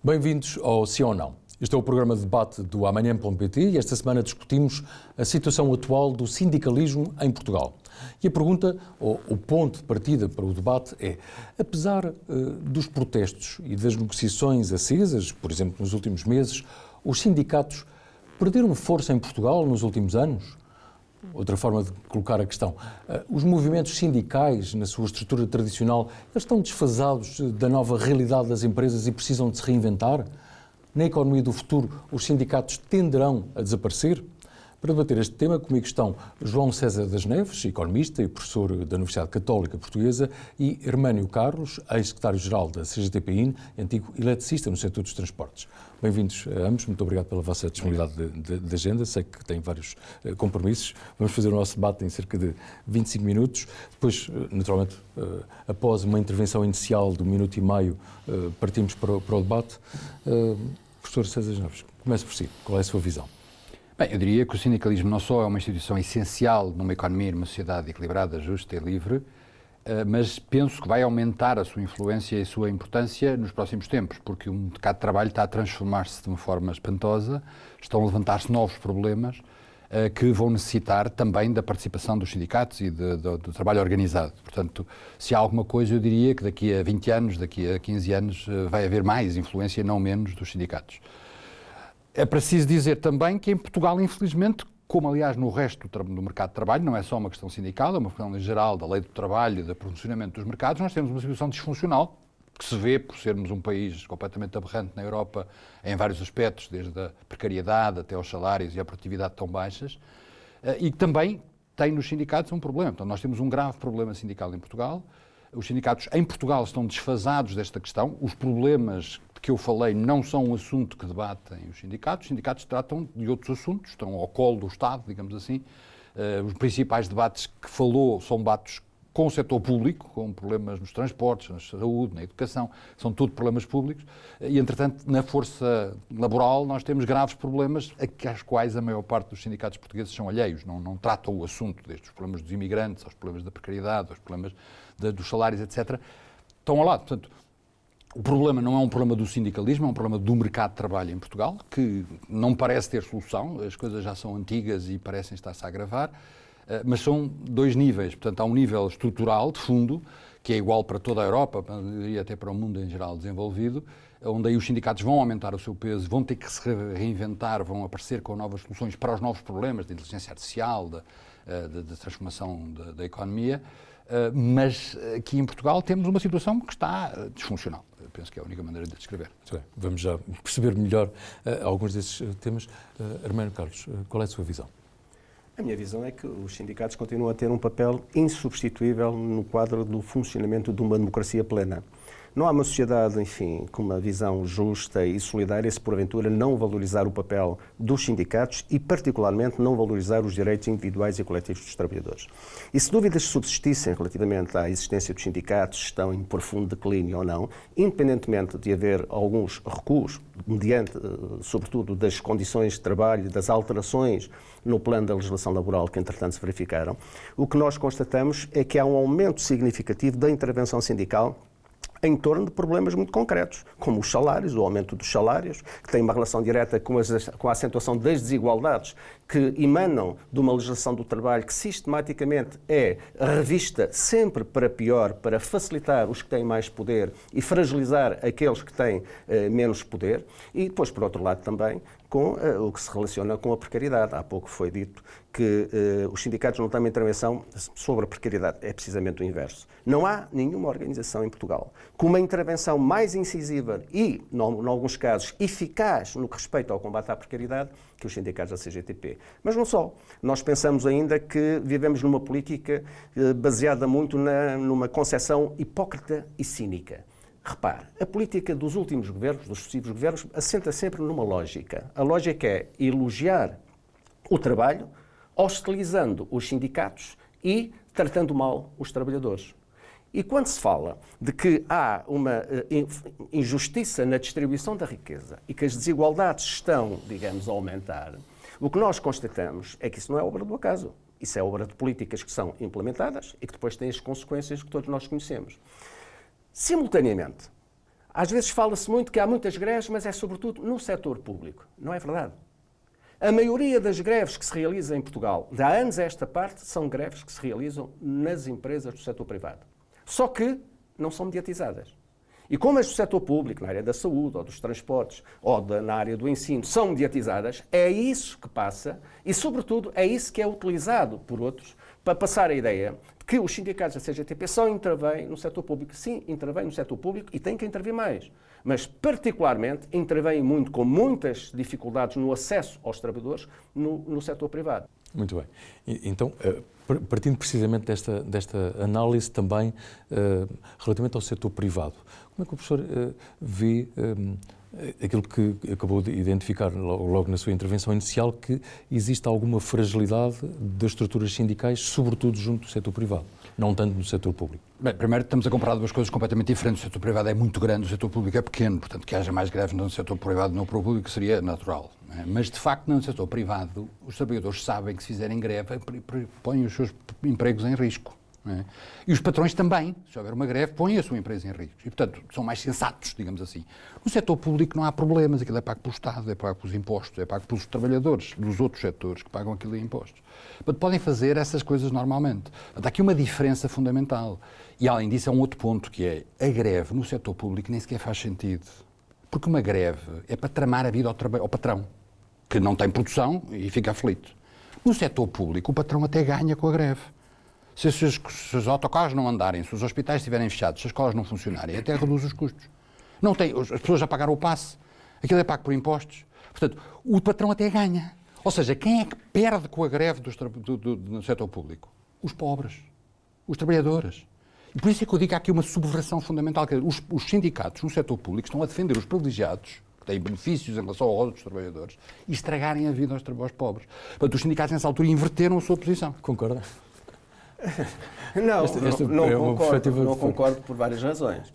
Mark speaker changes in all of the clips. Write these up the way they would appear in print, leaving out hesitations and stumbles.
Speaker 1: Bem-vindos ao Sim ou Não. Este é o programa de debate do Amanhã.pt e esta semana discutimos a situação atual do sindicalismo em Portugal. E a pergunta, ou o ponto de partida para o debate é, apesar dos protestos e das negociações acesas, por exemplo, nos últimos meses, os sindicatos perderam força em Portugal nos últimos anos? Outra forma de colocar a questão, os movimentos sindicais, na sua estrutura tradicional, eles estão desfasados da nova realidade das empresas e precisam de se reinventar? Na economia do futuro, os sindicatos tenderão a desaparecer? Para debater este tema, comigo estão João César das Neves, economista e professor da Universidade Católica Portuguesa, e Hermânio Carlos, ex-secretário-geral da CGTP-IN, antigo eletricista no setor dos transportes. Bem-vindos a ambos, muito obrigado pela vossa disponibilidade de agenda, sei que têm vários compromissos. Vamos fazer o nosso debate em cerca de 25 minutos, depois, naturalmente, após uma intervenção inicial de 1 minuto e meio, partimos para o debate. Professor César das Neves, comece por si, qual é a sua visão?
Speaker 2: Bem, eu diria que o sindicalismo não só é uma instituição essencial numa economia e numa sociedade equilibrada, justa e livre, mas penso que vai aumentar a sua influência e a sua importância nos próximos tempos, porque o mercado de trabalho está a transformar-se de uma forma espantosa, estão a levantar-se novos problemas que vão necessitar também da participação dos sindicatos e do trabalho organizado. Portanto, se há alguma coisa, eu diria que daqui a 20 anos, daqui a 15 anos, vai haver mais influência, não menos, dos sindicatos. É preciso dizer também que em Portugal, infelizmente, como aliás no resto do mercado de trabalho, não é só uma questão sindical, é uma questão em geral da lei do trabalho e do funcionamento dos mercados, nós temos uma situação disfuncional, que se vê por sermos um país completamente aberrante na Europa em vários aspectos, desde a precariedade até aos salários e a produtividade tão baixas, e que também tem nos sindicatos um problema. Então nós temos um grave problema sindical em Portugal. Os sindicatos em Portugal estão desfasados desta questão. Os problemas de que eu falei não são um assunto que debatem os sindicatos tratam de outros assuntos, estão ao colo do Estado, digamos assim. Os principais debates que falou são debates com o setor público, com problemas nos transportes, na saúde, na educação, são tudo problemas públicos, e entretanto na força laboral nós temos graves problemas aos quais a maior parte dos sindicatos portugueses são alheios, não tratam o assunto, desde os problemas dos imigrantes, aos problemas da precariedade, aos problemas dos salários, etc., estão ao lado. Portanto, o problema não é um problema do sindicalismo, é um problema do mercado de trabalho em Portugal, que não parece ter solução, as coisas já são antigas e parecem estar-se a agravar, mas são dois níveis. Portanto, há um nível estrutural, de fundo, que é igual para toda a Europa, e até para o mundo em geral desenvolvido, onde aí os sindicatos vão aumentar o seu peso, vão ter que se reinventar, vão aparecer com novas soluções para os novos problemas de inteligência artificial, de transformação da economia, mas aqui em Portugal temos uma situação que está disfuncional. Eu penso que é a única maneira de descrever.
Speaker 1: Vamos já perceber melhor alguns desses temas. Hermânio Carlos, qual é a sua visão?
Speaker 3: A minha visão é que os sindicatos continuam a ter um papel insubstituível no quadro do funcionamento de uma democracia plena. Não há uma sociedade, enfim, com uma visão justa e solidária se porventura não valorizar o papel dos sindicatos e particularmente não valorizar os direitos individuais e coletivos dos trabalhadores. E se dúvidas subsistissem relativamente à existência dos sindicatos, se estão em profundo declínio ou não, independentemente de haver alguns recuos, mediante, sobretudo, das condições de trabalho, das alterações no plano da legislação laboral que, entretanto, se verificaram, o que nós constatamos é que há um aumento significativo da intervenção sindical em torno de problemas muito concretos, como os salários, o aumento dos salários, que tem uma relação direta com a acentuação das desigualdades que emanam de uma legislação do trabalho que sistematicamente é revista sempre para pior, para facilitar os que têm mais poder e fragilizar aqueles que têm menos poder. E depois, por outro lado, também com o que se relaciona com a precariedade. Há pouco foi dito que os sindicatos não têm uma intervenção sobre a precariedade. É precisamente o inverso. Não há nenhuma organização em Portugal com uma intervenção mais incisiva e, em alguns casos, eficaz no que respeita ao combate à precariedade que os sindicatos da CGTP. Mas não só. Nós pensamos ainda que vivemos numa política baseada muito numa concepção hipócrita e cínica. Repare, a política dos últimos governos, dos sucessivos governos, assenta sempre numa lógica. A lógica é elogiar o trabalho, hostilizando os sindicatos e tratando mal os trabalhadores. E quando se fala de que há uma injustiça na distribuição da riqueza e que as desigualdades estão, digamos, a aumentar, o que nós constatamos é que isso não é obra do acaso. Isso é obra de políticas que são implementadas e que depois têm as consequências que todos nós conhecemos. Simultaneamente, Às vezes fala-se muito que há muitas greves, mas é sobretudo no setor público. Não é verdade. A maioria das greves que se realizam em Portugal, de há anos a esta parte, são greves que se realizam nas empresas do setor privado. Só que não são mediatizadas. E como as do setor público, na área da saúde, ou dos transportes, ou na área do ensino, são mediatizadas, é isso que passa e, sobretudo, é isso que é utilizado por outros para passar a ideia de que os sindicatos da CGTP só intervêm no setor público. Sim, intervêm no setor público e têm que intervir mais. Mas, particularmente, intervêm muito, com muitas dificuldades no acesso aos trabalhadores no setor privado.
Speaker 1: Muito bem. Então, partindo precisamente desta análise também relativamente ao setor privado, como é que o professor vê aquilo que acabou de identificar logo na sua intervenção inicial, que existe alguma fragilidade das estruturas sindicais, sobretudo junto do setor privado, não tanto no setor público?
Speaker 2: Bem, primeiro estamos a comparar duas coisas completamente diferentes. O setor privado é muito grande, o setor público é pequeno, portanto que haja mais greves no setor privado do que no público seria natural. Não é? Mas de facto no setor privado os trabalhadores sabem que se fizerem greve põem os seus empregos em risco. Não é? E os patrões também, se houver uma greve, põem a sua empresa em risco. E, portanto, são mais sensatos, digamos assim. No setor público não há problemas, aquilo é pago pelo Estado, é pago pelos impostos, é pago pelos trabalhadores dos outros setores que pagam aquilo em impostos. Portanto, podem fazer essas coisas normalmente. Portanto, há aqui uma diferença fundamental. E, além disso, há um outro ponto, que é a greve no setor público nem sequer faz sentido. Porque uma greve é para tramar a vida ao patrão, que não tem produção e fica aflito. No setor público, o patrão até ganha com a greve. Se os autocarros não andarem, se os hospitais estiverem fechados, se as escolas não funcionarem, até reduz os custos. Não tem, as pessoas já pagaram o passe, aquilo é pago por impostos. Portanto, o patrão até ganha. Ou seja, quem é que perde com a greve no setor público? Os pobres, os trabalhadores. E por isso é que eu digo que há aqui uma subversão fundamental. Os sindicatos no setor público estão a defender os privilegiados, que têm benefícios em relação aos outros trabalhadores, e estragarem a vida aos pobres. Portanto, os sindicatos nessa altura inverteram a sua posição.
Speaker 1: Concorda?
Speaker 3: Não concordo por várias razões.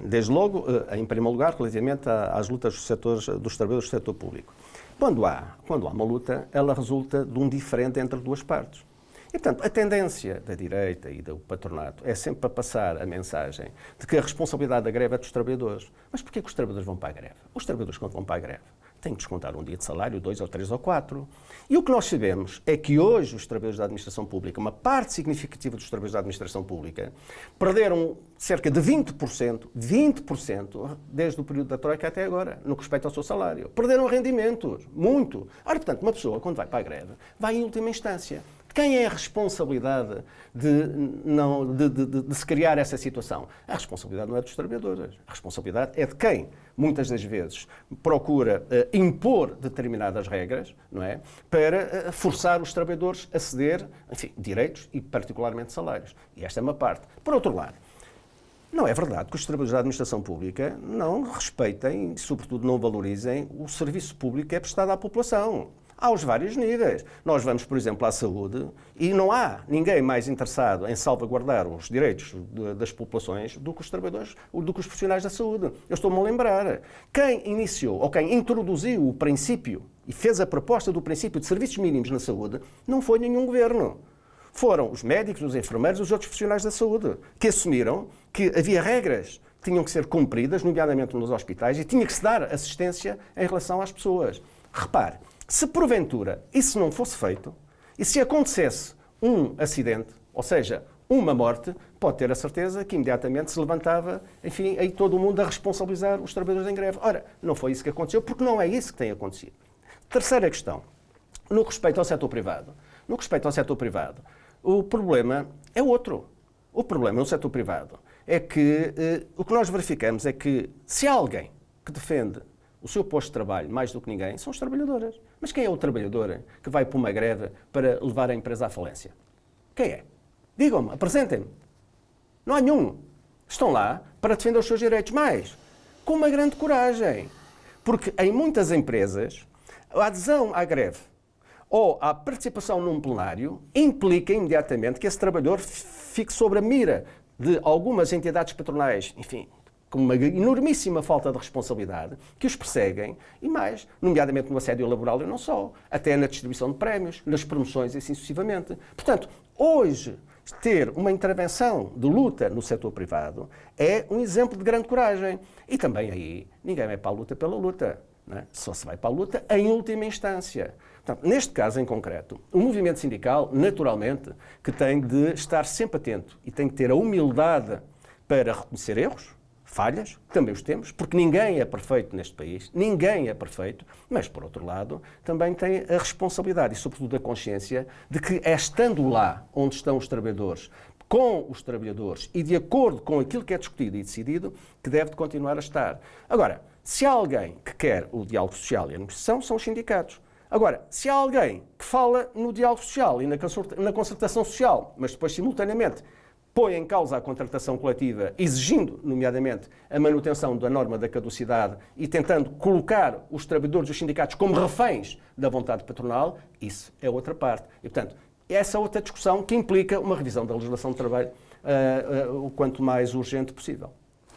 Speaker 3: Desde logo, em primeiro lugar, relativamente às lutas dos trabalhadores do setor público. Quando há uma luta, ela resulta de um diferente entre duas partes. E, portanto, a tendência da direita e do patronato é sempre para passar a mensagem de que a responsabilidade da greve é dos trabalhadores. Mas porquê que os trabalhadores vão para a greve? Os trabalhadores, quando vão para a greve, têm que descontar um dia de salário, 2 ou 3 ou 4. E o que nós sabemos é que hoje os trabalhadores da administração pública, uma parte significativa dos trabalhadores da administração pública, perderam cerca de 20% desde o período da Troika até agora, no que respeita ao seu salário. Perderam rendimentos, muito. Ora, portanto, uma pessoa, quando vai para a greve, vai em última instância. Quem é a responsabilidade de se criar essa situação? A responsabilidade não é dos trabalhadores. A responsabilidade é de quem, muitas das vezes, procura impor determinadas regras, não é? Para forçar os trabalhadores a ceder, enfim, direitos e particularmente salários. E esta é uma parte. Por outro lado, não é verdade que os trabalhadores da administração pública não respeitem e, sobretudo, não valorizem o serviço público que é prestado à população. Aos vários níveis. Nós vamos, por exemplo, à saúde e não há ninguém mais interessado em salvaguardar os direitos das populações do que os trabalhadores, do que os profissionais da saúde. Eu estou-me a lembrar. Quem iniciou ou quem introduziu o princípio e fez a proposta do princípio de serviços mínimos na saúde não foi nenhum governo. Foram os médicos, os enfermeiros e os outros profissionais da saúde que assumiram que havia regras que tinham que ser cumpridas, nomeadamente nos hospitais, e tinha que se dar assistência em relação às pessoas. Repare, se porventura isso não fosse feito, e se acontecesse um acidente, ou seja, uma morte, pode ter a certeza que imediatamente se levantava, enfim, aí todo o mundo a responsabilizar os trabalhadores em greve. Ora, não foi isso que aconteceu, porque não é isso que tem acontecido. Terceira questão, no que respeita ao setor privado. No que respeita ao setor privado, o problema é outro. O problema no setor privado é que o que nós verificamos é que se há alguém que defende o seu posto de trabalho mais do que ninguém, são os trabalhadores. Mas quem é o trabalhador que vai para uma greve para levar a empresa à falência? Quem é? Digam-me, apresentem-me. Não há nenhum. Estão lá para defender os seus direitos, mas com uma grande coragem. Porque em muitas empresas, a adesão à greve ou a participação num plenário implica imediatamente que esse trabalhador fique sob a mira de algumas entidades patronais, enfim, com uma enormíssima falta de responsabilidade, que os perseguem, e mais, nomeadamente no assédio laboral e não só, até na distribuição de prémios, nas promoções e assim sucessivamente. Portanto, hoje ter uma intervenção de luta no setor privado é um exemplo de grande coragem. E também aí, ninguém vai para a luta pela luta. Não é? Só se vai para a luta em última instância. Portanto, neste caso em concreto, o movimento sindical, naturalmente, que tem de estar sempre atento e tem que ter a humildade para reconhecer erros, falhas, também os temos, porque ninguém é perfeito neste país, ninguém é perfeito, mas, por outro lado, também tem a responsabilidade e, sobretudo, a consciência de que é estando lá onde estão os trabalhadores, com os trabalhadores e de acordo com aquilo que é discutido e decidido, que deve continuar a estar. Agora, se há alguém que quer o diálogo social e a negociação, são os sindicatos. Agora, se há alguém que fala no diálogo social e na concertação social, mas depois, simultaneamente, põe em causa a contratação coletiva, exigindo, nomeadamente, a manutenção da norma da caducidade e tentando colocar os trabalhadores e os sindicatos como reféns da vontade patronal, isso é outra parte. E, portanto, essa é outra discussão que implica uma revisão da legislação de trabalho o quanto mais urgente possível.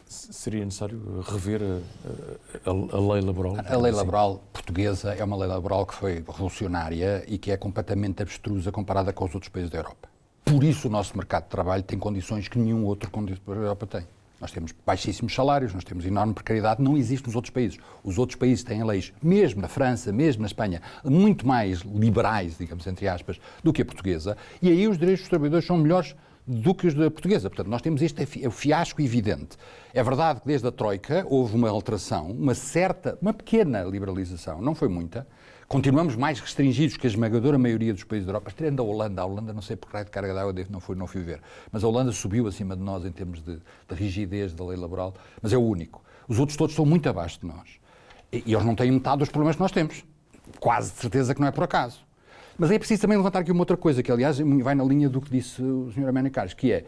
Speaker 1: Seria necessário rever a lei laboral?
Speaker 2: A lei laboral portuguesa é uma lei laboral que foi revolucionária e que é completamente abstrusa comparada com os outros países da Europa. Por isso o nosso mercado de trabalho tem condições que nenhum outro país da Europa tem. Nós temos baixíssimos salários, nós temos enorme precariedade, não existe nos outros países. Os outros países têm leis, mesmo na França, mesmo na Espanha, muito mais liberais, digamos, entre aspas, do que a portuguesa, e aí os direitos dos trabalhadores são melhores do que os da portuguesa. Portanto, nós temos este fiasco evidente. É verdade que desde a Troika houve uma alteração, uma pequena liberalização, não foi muita. Continuamos mais restringidos que a esmagadora maioria dos países da Europa, tirando a Holanda. A Holanda, não sei por que raio de carga d'água, não fui ver. Mas a Holanda subiu acima de nós em termos de rigidez da lei laboral, mas é o único. Os outros todos estão muito abaixo de nós. E eles não têm metade dos problemas que nós temos. Quase de certeza que não é por acaso. Mas é preciso também levantar aqui uma outra coisa, que aliás vai na linha do que disse o Sr. Aménio Carlos, que é,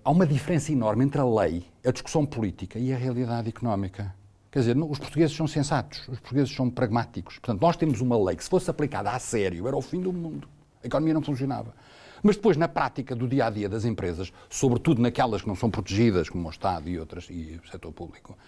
Speaker 2: há uma diferença enorme entre a lei, a discussão política e a realidade económica. Quer dizer, os portugueses são sensatos, os portugueses são pragmáticos. Portanto, nós temos uma lei que, se fosse aplicada a sério, era o fim do mundo. A economia não funcionava. Mas depois, na prática do dia-a-dia das empresas, sobretudo naquelas que não são protegidas, como o Estado e outras, e o setor público,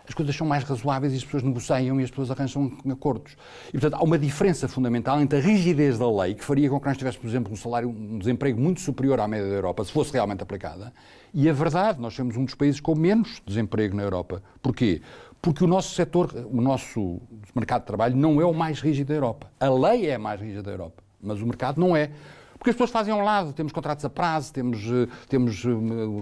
Speaker 2: as coisas são mais razoáveis e as pessoas negociam e as pessoas arranjam acordos. E, portanto, há uma diferença fundamental entre a rigidez da lei, que faria com que nós tivéssemos, por exemplo, um desemprego muito superior à média da Europa, se fosse realmente aplicada, e a verdade, nós somos um dos países com menos desemprego na Europa. Porquê? Porque o nosso setor, o nosso mercado de trabalho não é o mais rígido da Europa. A lei é a mais rígida da Europa, mas o mercado não é. Porque as pessoas fazem ao lado, temos contratos a prazo, temos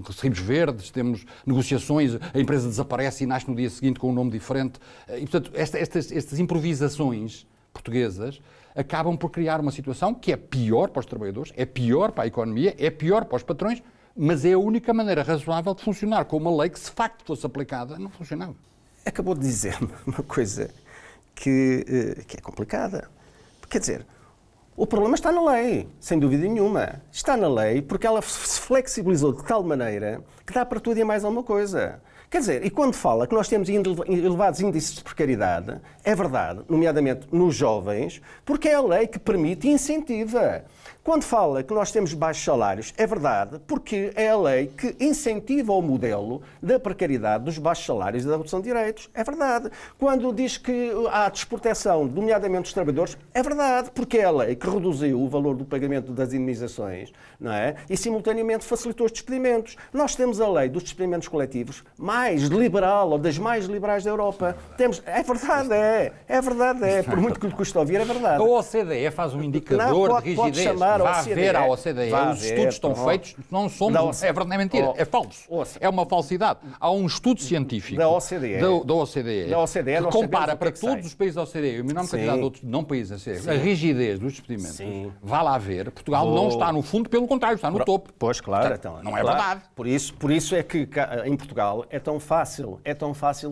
Speaker 2: recibos verdes, temos negociações, a empresa desaparece e nasce no dia seguinte com um nome diferente. E, portanto, estas improvisações portuguesas acabam por criar uma situação que é pior para os trabalhadores, é pior para a economia, é pior para os patrões, mas é a única maneira razoável de funcionar com uma lei que, se de facto fosse aplicada, não funcionava.
Speaker 3: Acabou de dizer-me uma coisa que é complicada. Quer dizer, o problema está na lei, sem dúvida nenhuma. Está na lei porque ela se flexibilizou de tal maneira que dá para tudo e mais alguma coisa. Quer dizer, e quando fala que nós temos elevados índices de precariedade, é verdade, nomeadamente nos jovens, porque é a lei que permite e incentiva. Quando fala que nós temos baixos salários, é verdade, porque é a lei que incentiva o modelo da precariedade dos baixos salários e da redução de direitos. É verdade. Quando diz que há desproteção, nomeadamente dos trabalhadores, é verdade, porque é a lei que reduziu o valor do pagamento das indemnizações, não é? E simultaneamente facilitou os despedimentos. Nós temos a lei dos despedimentos coletivos mais liberal, ou das mais liberais da Europa. É verdade, por muito que lhe custe ouvir, é verdade.
Speaker 2: A OCDE faz um indicador de rigidez. Vá ver a OCDE. Os estudos estão feitos, não somos. É verdade, é mentira, é falso. É uma falsidade. Há um estudo científico da OCDE que compara para todos os países da OCDE, e uma enorme quantidade de outros não países da OCDE, a rigidez dos despedimentos. Sim. Vá lá ver. Portugal não está no fundo, pelo contrário, está no topo.
Speaker 3: Pois, claro.
Speaker 2: Portanto, não é verdade.
Speaker 3: Por isso é que em Portugal é tão fácil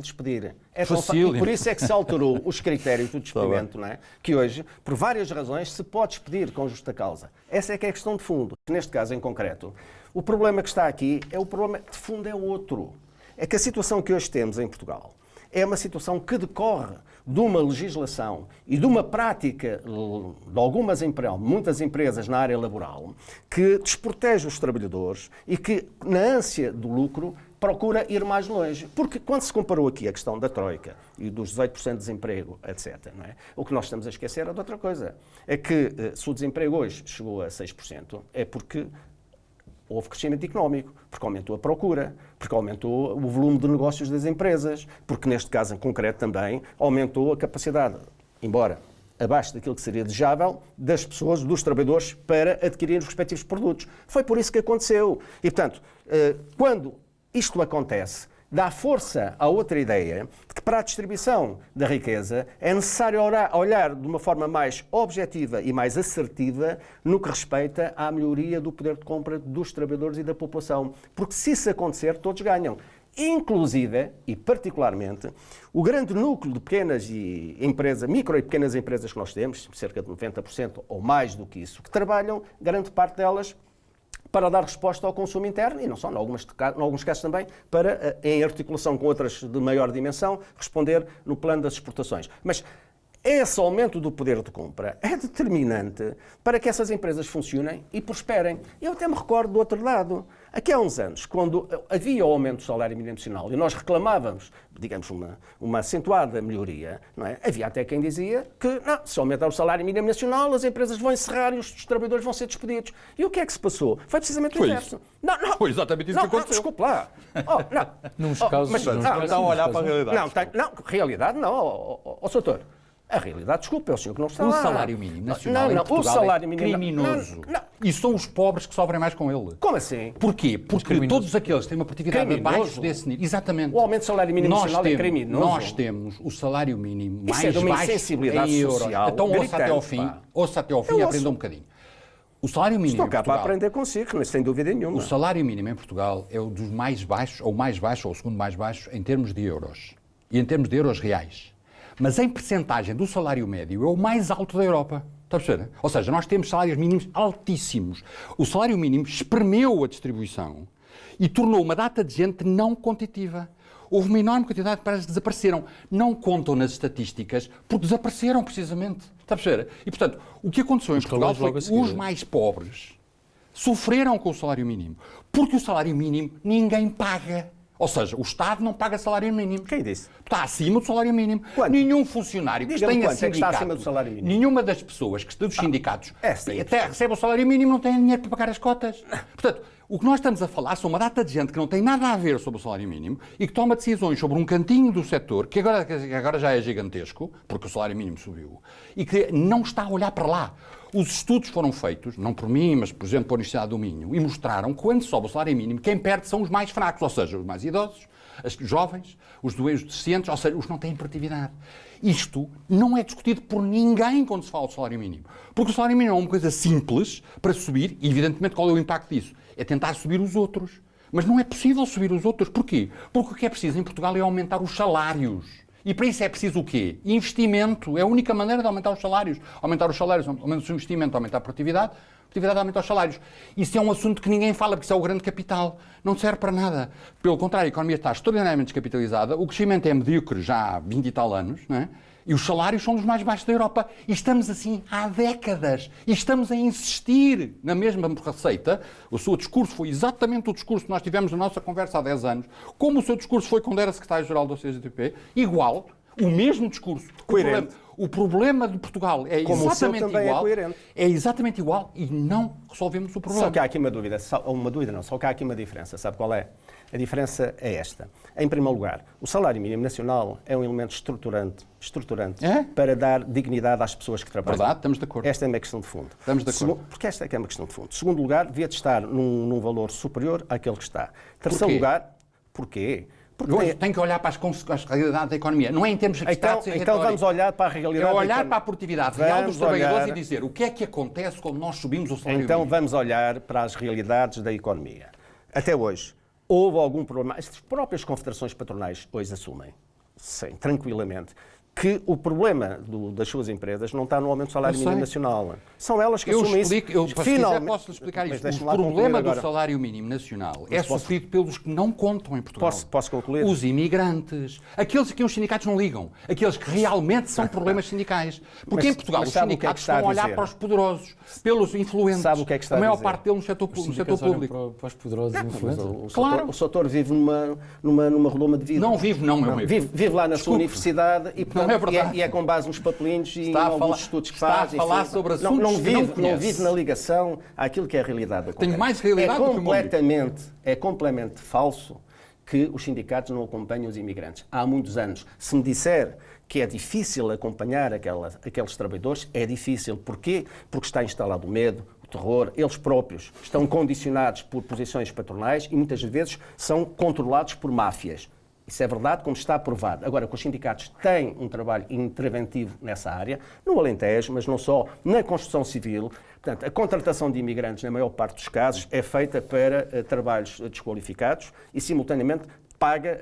Speaker 3: despedir. E por isso é que se alterou os critérios do despedimento, não é? Que hoje, por várias razões, se pode despedir com justa causa. Essa é que é a questão de fundo. Neste caso em concreto, o problema que está aqui, o problema de fundo é outro. É que a situação que hoje temos em Portugal é uma situação que decorre de uma legislação e de uma prática de muitas empresas na área laboral que desprotege os trabalhadores e que, na ânsia do lucro, procura ir mais longe. Porque quando se comparou aqui a questão da Troika e dos 18% de desemprego, etc., não é? O que nós estamos a esquecer é de outra coisa. É que se o desemprego hoje chegou a 6%, é porque houve crescimento económico, porque aumentou a procura, porque aumentou o volume de negócios das empresas, porque neste caso em concreto também aumentou a capacidade, embora abaixo daquilo que seria desejável, das pessoas, dos trabalhadores, para adquirir os respectivos produtos. Foi por isso que aconteceu. E, portanto, quando isto acontece, dá força à outra ideia de que para a distribuição da riqueza é necessário olhar de uma forma mais objetiva e mais assertiva no que respeita à melhoria do poder de compra dos trabalhadores e da população. Porque se isso acontecer, todos ganham. Inclusive, e particularmente, o grande núcleo de pequenas empresas, micro e pequenas empresas que nós temos, cerca de 90% ou mais do que isso, que trabalham, grande parte delas, para dar resposta ao consumo interno, e não só, em alguns casos também, para, em articulação com outras de maior dimensão, responder no plano das exportações. Mas esse aumento do poder de compra é determinante para que essas empresas funcionem e prosperem. Eu até me recordo do outro lado. Aqui há uns anos, quando havia o aumento do salário mínimo nacional e nós reclamávamos, digamos, uma acentuada melhoria, não é? Havia até quem dizia que, não, se aumentar o salário mínimo nacional, as empresas vão encerrar e os trabalhadores vão ser despedidos. E o que é que se passou? Foi precisamente o inverso. Não,
Speaker 2: foi exatamente isso que aconteceu.
Speaker 3: Desculpe lá.
Speaker 1: Nos casos...
Speaker 4: Estão a olhar para a realidade.
Speaker 3: Realidade não, doutor. A realidade, desculpa, é o senhor que não está lá.
Speaker 2: O salário mínimo nacional em Portugal
Speaker 3: o salário mínimo,
Speaker 2: criminoso. E são os pobres que sofrem mais com ele.
Speaker 3: Como assim?
Speaker 2: Porquê? Porque todos aqueles que têm uma produtividade abaixo desse nível. Exatamente.
Speaker 3: O aumento do salário mínimo nacional é criminoso.
Speaker 2: Nós temos o salário mínimo mais
Speaker 3: de uma
Speaker 2: baixo
Speaker 3: insensibilidade
Speaker 2: em euros.
Speaker 3: social.
Speaker 2: Então ouça até ao fim e aprenda um bocadinho. O salário mínimo
Speaker 3: Estou cá para aprender consigo, sem dúvida nenhuma.
Speaker 2: O salário mínimo em Portugal é o dos mais baixos, ou o segundo mais baixo, em termos de euros. E em termos de euros reais. Mas em percentagem do salário médio é o mais alto da Europa. Está a perceber? Ou seja, nós temos salários mínimos altíssimos. O salário mínimo espremeu a distribuição e tornou uma data de gente não competitiva. Houve uma enorme quantidade de empresas que desapareceram. Não contam nas estatísticas porque desapareceram precisamente. Está a perceber? E, portanto, o que aconteceu em Portugal foi que os mais pobres sofreram com o salário mínimo. Porque o salário mínimo ninguém paga. Ou seja, o Estado não paga salário mínimo.
Speaker 3: Quem disse?
Speaker 2: Está acima do salário mínimo.
Speaker 3: Quanto?
Speaker 2: Nenhum funcionário que tenha sindicato,
Speaker 3: é que está acima do salário mínimo?
Speaker 2: Nenhuma das pessoas que estão dos sindicatos até recebe o salário mínimo não tem dinheiro para pagar as cotas. Portanto, o que nós estamos a falar são uma data de gente que não tem nada a ver sobre o salário mínimo e que toma decisões sobre um cantinho do setor, que agora já é gigantesco, porque o salário mínimo subiu, e que não está a olhar para lá. Os estudos foram feitos, não por mim, mas, por exemplo, pela Universidade do Minho, e mostraram que quando sobe o salário mínimo, quem perde são os mais fracos, ou seja, os mais idosos, os jovens, os deficientes, ou seja, os que não têm produtividade. Isto não é discutido por ninguém quando se fala do salário mínimo. Porque o salário mínimo é uma coisa simples para subir, e evidentemente qual é o impacto disso? É tentar subir os outros. Mas não é possível subir os outros. Porquê? Porque o que é preciso em Portugal é aumentar os salários. E para isso é preciso o quê? Investimento. É a única maneira de aumentar os salários. Aumentar os salários, aumenta o investimento, aumentar a produtividade aumenta os salários. Isso é um assunto que ninguém fala, porque isso é o grande capital. Não serve para nada. Pelo contrário, a economia está extraordinariamente descapitalizada, o crescimento é medíocre já há 20 e tal anos, não é? E os salários são dos mais baixos da Europa. E estamos assim há décadas. E estamos a insistir na mesma receita. O seu discurso foi exatamente o discurso que nós tivemos na nossa conversa há 10 anos. Como o seu discurso foi quando era secretário-geral da CGTP, igual, o mesmo discurso.
Speaker 3: Coerente.
Speaker 2: O problema de Portugal é exatamente igual. É exatamente igual e não resolvemos o problema.
Speaker 3: Só que há aqui uma dúvida. Só que há aqui uma diferença. Sabe qual é? A diferença é esta. Em primeiro lugar, o salário mínimo nacional é um elemento estruturante para dar dignidade às pessoas que trabalham.
Speaker 2: Verdade, estamos de acordo.
Speaker 3: Esta é uma questão de fundo.
Speaker 2: Estamos de acordo.
Speaker 3: Porque esta é que é uma questão de fundo. Segundo lugar, devia de estar num valor superior àquele que está. Terceiro lugar, porquê?
Speaker 2: Porque tem que olhar para as realidades da economia. Não é em termos abstratos e
Speaker 3: então vamos olhar para a realidade.
Speaker 2: É olhar para a produtividade real dos trabalhadores e dizer o que é que acontece quando nós subimos o salário mínimo.
Speaker 3: Então vamos olhar para as realidades da economia. Até hoje, houve algum problema? As próprias confederações patronais hoje assumem, sim, tranquilamente, que o problema das suas empresas não está no aumento do salário mínimo nacional. São elas que assumem isso.
Speaker 2: Posso explicar isto. O problema do salário mínimo nacional é sofrido pelos que não contam em Portugal.
Speaker 3: Posso concluir?
Speaker 2: Os imigrantes, aqueles a quem os sindicatos não ligam, aqueles que realmente são problemas sindicais. Porque em Portugal os sindicatos estão a olhar para os poderosos, pelos influentes.
Speaker 3: Sabe o que é que está a dizer?
Speaker 2: A maior parte deles no setor público.
Speaker 1: Para os poderosos e influentes.
Speaker 3: O Soutor vive numa redoma de vida.
Speaker 2: Não vive, não, meu amigo.
Speaker 3: Vive lá na sua universidade e, portanto,
Speaker 2: não é verdade.
Speaker 3: E é com base nos papelinhos e em alguns estudos que faz.
Speaker 2: Está a falar sobre assuntos
Speaker 3: não
Speaker 2: que não conhece.
Speaker 3: Não vive na ligação àquilo que é a realidade.
Speaker 2: Tenho mais realidade do que o meu amigo.
Speaker 3: É completamente falso que os sindicatos não acompanham os imigrantes. Há muitos anos. Se me disser que é difícil acompanhar aqueles trabalhadores, é difícil. Porquê? Porque está instalado o medo, o terror, eles próprios estão condicionados por posições patronais e muitas vezes são controlados por máfias. Isso é verdade, como está provado. Agora, que os sindicatos têm um trabalho interventivo nessa área, no Alentejo, mas não só, na construção civil. Portanto, a contratação de imigrantes, na maior parte dos casos, é feita para trabalhos desqualificados e, simultaneamente, paga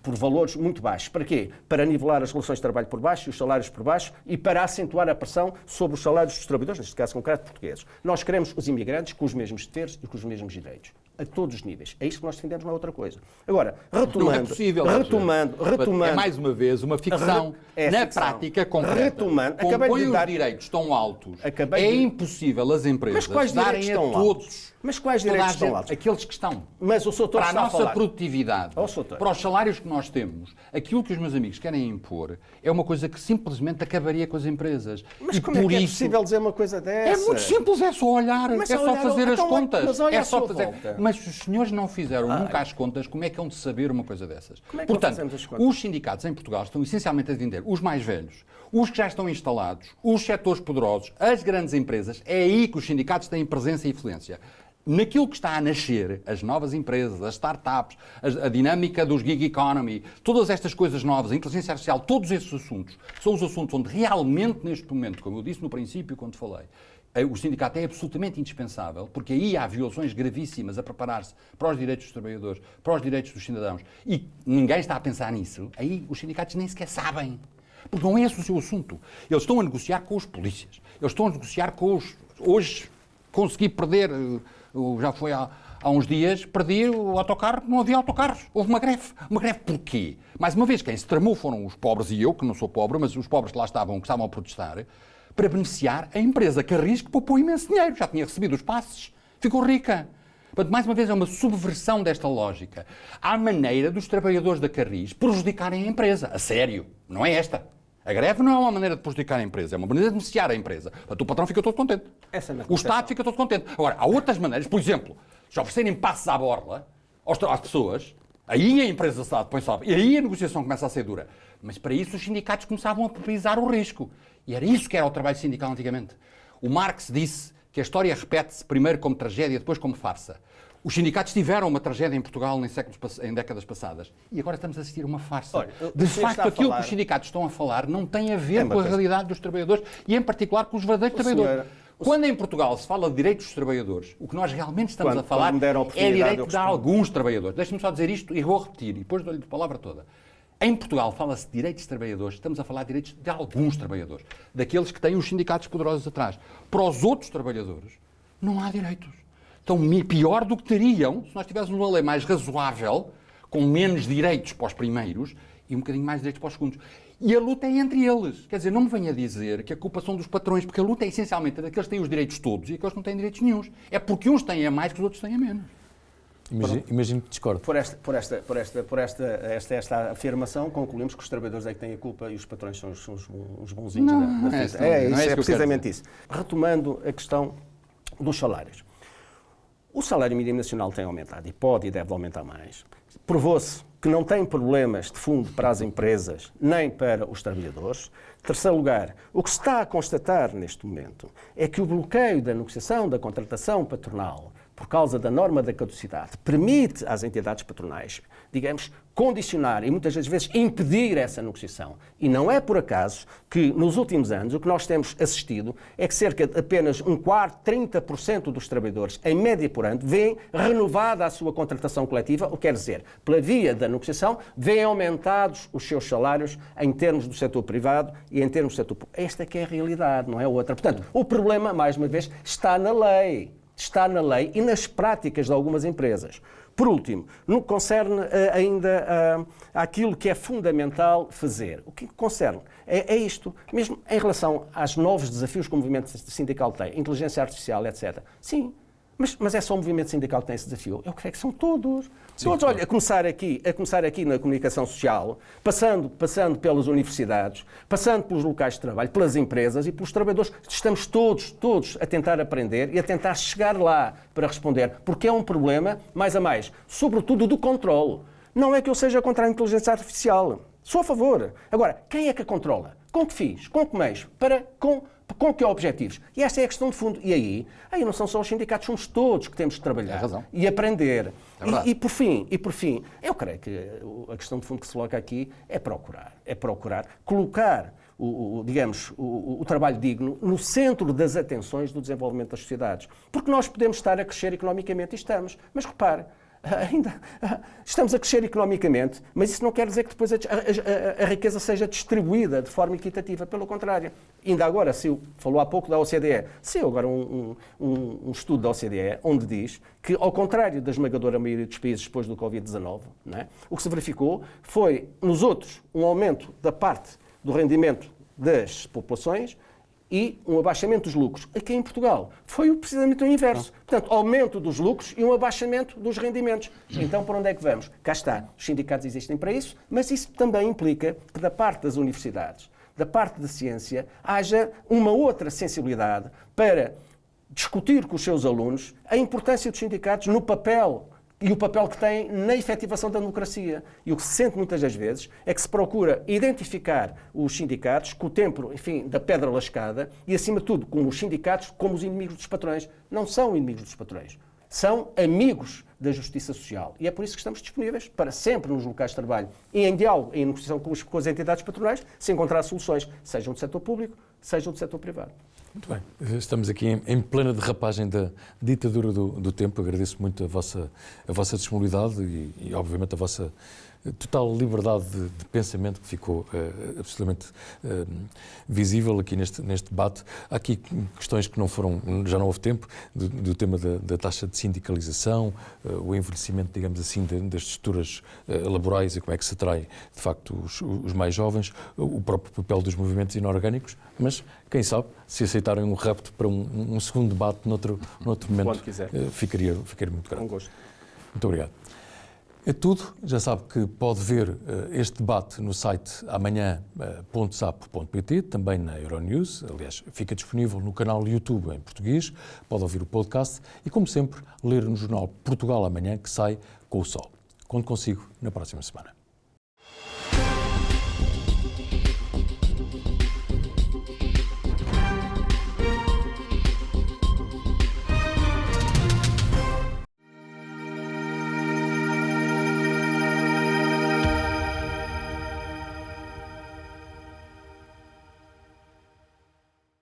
Speaker 3: por valores muito baixos. Para quê? Para nivelar as relações de trabalho por baixo e os salários por baixo e para acentuar a pressão sobre os salários dos trabalhadores, neste caso concreto portugueses. Nós queremos os imigrantes com os mesmos deveres e com os mesmos direitos. A todos os níveis. É isto que nós defendemos, não é outra coisa. Agora, retomando...
Speaker 2: Não é possível.
Speaker 3: Retomando...
Speaker 2: É mais uma vez uma ficção. Na prática concreta.
Speaker 3: Retomando...
Speaker 2: Compõe os direitos tão altos. É impossível as empresas darem a todos...
Speaker 3: Mas quais direitos estão altos?
Speaker 2: Aqueles que estão.
Speaker 3: Mas o Soutor
Speaker 2: para a
Speaker 3: está
Speaker 2: nossa
Speaker 3: a falar.
Speaker 2: produtividade, para os salários que nós temos, aquilo que os meus amigos querem impor é uma coisa que simplesmente acabaria com as empresas.
Speaker 3: Mas como é que é possível dizer uma coisa dessa?
Speaker 2: É muito simples, é só olhar, é só fazer as contas.
Speaker 3: Mas olha
Speaker 2: é só fazer.
Speaker 3: Volta.
Speaker 2: Mas se os senhores não fizeram nunca as contas, como é que hão de saber uma coisa dessas?
Speaker 3: Como é que
Speaker 2: Portanto,
Speaker 3: não fazemos as contas?
Speaker 2: os sindicatos em Portugal estão essencialmente a vender os mais velhos, os que já estão instalados, os setores poderosos, as grandes empresas. É aí que os sindicatos têm presença e influência. Naquilo que está a nascer, as novas empresas, as startups, a dinâmica dos gig economy, todas estas coisas novas, a inteligência artificial, todos esses assuntos, são os assuntos onde realmente, neste momento, como eu disse no princípio, quando falei, o sindicato é absolutamente indispensável, porque aí há violações gravíssimas a preparar-se para os direitos dos trabalhadores, para os direitos dos cidadãos, e ninguém está a pensar nisso. Aí os sindicatos nem sequer sabem, porque não é esse o seu assunto. Eles estão a negociar com os polícias, eles estão a negociar com os... Hoje consegui perder... Já foi há uns dias, perdi o autocarro, não havia autocarros. Houve uma greve. Uma greve porquê? Mais uma vez, quem se tramou foram os pobres e eu, que não sou pobre, mas os pobres que lá estavam, que estavam a protestar, para beneficiar a empresa Carris, que poupou imenso dinheiro. Já tinha recebido os passes. Ficou rica. Portanto, mais uma vez, é uma subversão desta lógica. Há maneira dos trabalhadores da Carris prejudicarem a empresa. A sério. Não é esta. A greve não é uma maneira de prejudicar a empresa, é uma maneira de beneficiar a empresa. Portanto, o patrão fica todo contente. O Estado fica todo contente. Agora, há outras maneiras, por exemplo, se oferecerem passos à borla às pessoas, aí a empresa se põe sobe, e aí a negociação começa a ser dura. Mas para isso os sindicatos começavam a priorizar o risco. E era isso que era o trabalho sindical antigamente. O Marx disse que a história repete-se primeiro como tragédia, depois como farsa. Os sindicatos tiveram uma tragédia em Portugal em décadas passadas. E agora estamos a assistir a uma farsa.
Speaker 3: Olha,
Speaker 2: de facto, aquilo que os sindicatos estão a falar não tem a ver com a realidade dos trabalhadores e, em particular, com os verdadeiros trabalhadores. Quando em Portugal se fala de direitos dos trabalhadores, o que nós realmente estamos a falar é direito de alguns trabalhadores. Deixe-me só dizer isto e vou repetir, e depois dou-lhe a palavra toda. Em Portugal fala-se de direitos de trabalhadores, estamos a falar de direitos de alguns trabalhadores, daqueles que têm os sindicatos poderosos atrás. Para os outros trabalhadores, não há direitos. Estão pior do que teriam se nós tivéssemos uma lei mais razoável, com menos direitos para os primeiros e um bocadinho mais direitos para os segundos. E a luta é entre eles. Quer dizer, não me venha dizer que a culpa são dos patrões, porque a luta é essencialmente daqueles que têm os direitos todos e aqueles que não têm direitos nenhuns. É porque uns têm a mais que os outros têm a menos.
Speaker 1: Imagino que discordo.
Speaker 3: Por esta afirmação, concluímos que os trabalhadores é que têm a culpa e os patrões são os bonzinhos da vida. É precisamente isso. Retomando a questão dos salários. O salário mínimo nacional tem aumentado e pode e deve aumentar mais. Provou-se que não tem problemas de fundo para as empresas nem para os trabalhadores. Terceiro lugar, o que se está a constatar neste momento é que o bloqueio da negociação da contratação patronal por causa da norma da caducidade, permite às entidades patronais, digamos, condicionar e muitas das vezes impedir essa negociação. E não é por acaso que nos últimos anos o que nós temos assistido é que cerca de apenas 30% dos trabalhadores, em média por ano, vêem renovada a sua contratação coletiva, o que quer dizer, pela via da negociação, vêem aumentados os seus salários em termos do setor privado e em termos do setor público. Esta que é a realidade, não é outra. Portanto, o problema, mais uma vez, está na lei. Está na lei e nas práticas de algumas empresas. Por último, no que concerne ainda àquilo que é fundamental fazer. O que concerne é isto, mesmo em relação aos novos desafios que o movimento sindical tem, inteligência artificial, etc. Sim, Mas é só o movimento sindical que tem esse desafio? Eu creio que são todos. Sim, todos, olha, a começar aqui na comunicação social, passando pelas universidades, passando pelos locais de trabalho, pelas empresas e pelos trabalhadores. Estamos todos a tentar aprender e a tentar chegar lá para responder, porque é um problema, mais a mais, sobretudo do controle. Não é que eu seja contra a inteligência artificial. Sou a favor. Agora, quem é que a controla? Com que fins? Com que meios? Com que objetivos? E esta é a questão de fundo. E aí não são só os sindicatos, somos todos que temos de trabalhar e aprender. E por fim, eu creio que a questão de fundo que se coloca aqui é procurar colocar o trabalho digno no centro das atenções do desenvolvimento das sociedades. Porque nós podemos estar a crescer economicamente e estamos. Mas repare, ainda estamos a crescer economicamente, mas isso não quer dizer que depois a riqueza seja distribuída de forma equitativa. Pelo contrário. Ainda agora, falou há pouco da OCDE, saiu agora um estudo da OCDE onde diz que, ao contrário da esmagadora maioria dos países depois do Covid-19, o que se verificou foi, nos outros, um aumento da parte do rendimento das populações e um abaixamento dos lucros. Aqui em Portugal foi precisamente o inverso. Portanto, aumento dos lucros e um abaixamento dos rendimentos. Então, para onde é que vamos? Cá está. Os sindicatos existem para isso, mas isso também implica que, da parte das universidades, da parte da ciência, haja uma outra sensibilidade para discutir com os seus alunos a importância dos sindicatos no papel e o papel que têm na efetivação da democracia. E o que se sente muitas das vezes é que se procura identificar os sindicatos com o tempo, da pedra lascada e, acima de tudo, com os sindicatos como os inimigos dos patrões. Não são inimigos dos patrões. São amigos da justiça social. E é por isso que estamos disponíveis para sempre nos locais de trabalho e em diálogo, em negociação com as entidades patronais, se encontrar soluções, sejam do setor público, sejam do setor privado.
Speaker 1: Muito bem. Estamos aqui em plena derrapagem da ditadura do tempo. Agradeço muito a vossa disponibilidade e obviamente, a vossa total liberdade de pensamento que ficou absolutamente visível aqui neste debate. Há aqui questões que já não houve tempo, do tema da taxa de sindicalização, o envelhecimento, digamos assim, das estruturas laborais e como é que se atrai, de facto, os mais jovens, o próprio papel dos movimentos inorgânicos, mas, quem sabe, se aceitarem um rapto para um segundo debate noutro momento, ficaria muito grande.
Speaker 3: Com gosto.
Speaker 1: Muito obrigado. É tudo. Já sabe que pode ver este debate no site amanhã.sapo.pt, também na Euronews. Aliás, fica disponível no canal YouTube em português. Pode ouvir o podcast e, como sempre, ler no jornal Portugal Amanhã, que sai com o sol. Conto consigo na próxima semana.